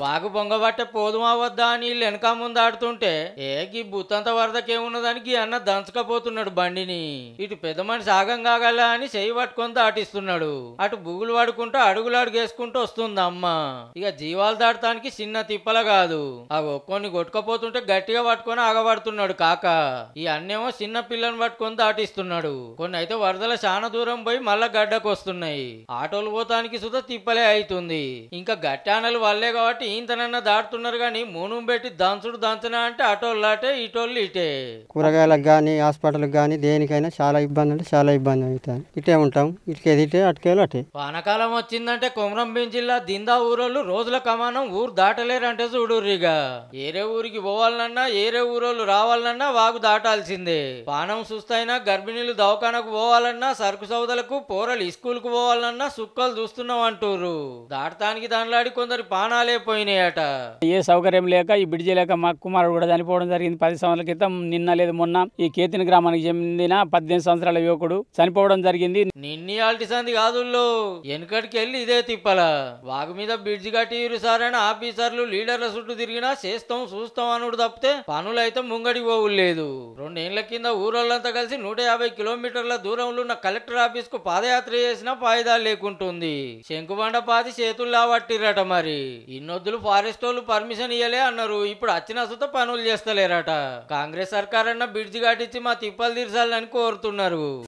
వాగు పొంగబట్టే పోదుమా వద్దా అని వీళ్ళు వెనక ముందు ఆడుతుంటే గీ బుత్తంత వరదకేమున్నదానికి అన్న దంచకపోతున్నాడు బండిని. ఇటు పెద్ద మనిషి ఆగం కాగల అని చెయ్యి పట్టుకొని దాటిస్తున్నాడు. అటు బుగులు పడుకుంటూ అడుగులు అడుగేసుకుంటూ వస్తుంది అమ్మ. ఇక జీవాలు దాటడానికి చిన్న తిప్పల కాదు, కొన్ని కొట్టుకపోతుంటే గట్టిగా పట్టుకొని ఆగబడుతున్నాడు కాక. ఈ అన్నేమో చిన్న పిల్లని పట్టుకొని దాటిస్తున్నాడు. కొన్ని అయితే వరదల చాలా దూరం పోయి మళ్ళా గడ్డకు వస్తున్నాయి. ఆటోలు పోతానికి సుధా తిప్పలే అవుతుంది. ఇంకా గట్టానలు వల్లే కాబట్టి ఇంతనన్నా దాటుతున్నారు కానీ మూను పెట్టి దంచుడు దంచనా అంటే అటోళ్ళు లాటే ఇటోళ్ళు ఇటే. కూరగాయలకు కానీ హాస్పిటల్కి కానీ దేనికైనా చాలా ఇబ్బంది అంటే చాలా ఇబ్బంది అవుతుంది. ఇటే ఉంటాం, ఇటుకేది ఇటే అటుకేలు అటే. వానకాలం వచ్చిందంటే కొమరంభీం జిల్లా దిందా ఊరోళ్ళు రోజుల కమానం ఊరు దాటలేరంటే చూడుర్రిగా. ఏరే ఊరికి పోవాలన్నా ఏరే ఊరోళ్ళు రావాలన్నా వాగు దాటాల్సిందే. పానం సుస్తైనా గర్భిణీలు దవాఖానకు పోవాలన్నా సరుకు సౌదలకు పోరలు స్కూల్కు పోవాలన్నా సుక్కలు చూస్తున్నాం అంటూరు. దాటడానికి దానిలాడి కొందరు పానాలే పోయినాయట. ఏ సౌకర్యం లేక ఈ బిడ్జి లేక మా కుమారుడు కూడా చనిపోవడం జరిగింది. 10 సంవత్సరాల క్రితం నిన్న లేదు మొన్న ఈ కేతిని గ్రామానికి చెందిన 18 సంవత్సరాల యువకుడు చనిపోవడం జరిగింది. నిన్నయాల్టి సంది కాదుల్లో వెనుకటికి వెళ్ళి ఇదే తిప్పల. వాగు మీద బ్రిడ్జి కట్టిరు సార్ అని ఆఫీసర్లు లీడర్ల చుట్టూ తిరిగినా చేస్తాం చూస్తాం అనుడు తప్పితే పనులైతే ముంగడి పోవులేదు. 2 ఏళ్ల కింద ఊరోళ్ళంతా కలిసి 150 కిలోమీటర్ల దూరంలో ఉన్న కలెక్టర్ ఆఫీస్ కు పాదయాత్ర చేసినా ఫాయిదా లేకుంటుంది. శంకుబండ పాతి చేతులు లావట్టిరట. మరి ఇన్నొద్దులు ఫారెస్ట్ వాళ్ళు పర్మిషన్ ఇయ్యలే అన్నారు. ఇప్పుడు వచ్చిన సుత పనులు చేస్తలేరట. కాంగ్రెస్ సర్కార్ అన్న బ్రిడ్జి కట్టించి మా తిప్పలు తీర్చాలని కోరుతున్నారు.